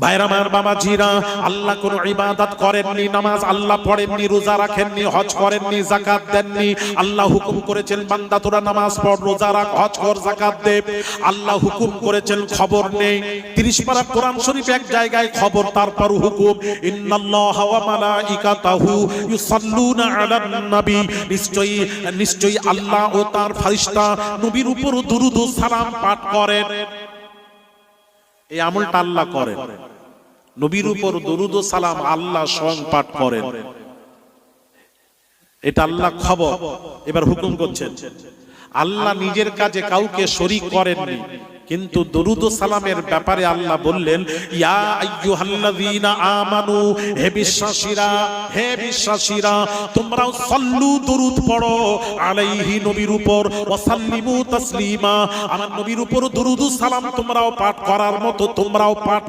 ভাইরা আমার বাবাজিরা, আল্লাহ কোন ইবাদত করেননি, নামাজ আল্লাহ পড়েননি, রোজা রাখেননি, হজ করেননি, যাকাত দেননি। আল্লাহ হুকুম করেছেন বান্দা তোরা নামাজ পড়, রোজা রাখ, হজ কর, যাকাত দে। আল্লাহ হুকুম করেছেন, খবর নেই। 30 পারা কোরআন শরীফ এক জায়গায় খবর, তারপর হুকুম। ইন্নাল্লাহা ওয়া মালাইকাতাহু ইউসাল্লুনা আলান নবী, নিশ্চয়ই আল্লাহ ও তার ফেরেশতা নবীর উপর দুরূদ ও সালাম পাঠ করেন। এই আমলটা আল্লাহ করেন, নবীর উপর দরুদ ও সালাম আল্লাহ স্বয়ং পাঠ করেন। এটা আল্লাহ খবর। এবার হুকুম করছেন, আল্লাহ নিজের কাজে কাউকে শরীক করেননি, কিন্তু দরুদ ও সালামের ব্যাপারে আল্লাহ বললেন, ইয়া আইয়ুহাল্লাযীনা আমানু, হে বিশ্বাসীরা তোমরাও সাল্লু, দরুদ পড়ো, আলাইহি, নবীর উপর, ওয়া সাল্লিমু তাসলিমা, আমার নবীর উপর দরুদ ও সালাম তোমরাও পাঠ করার মতো তোমরাও পাঠ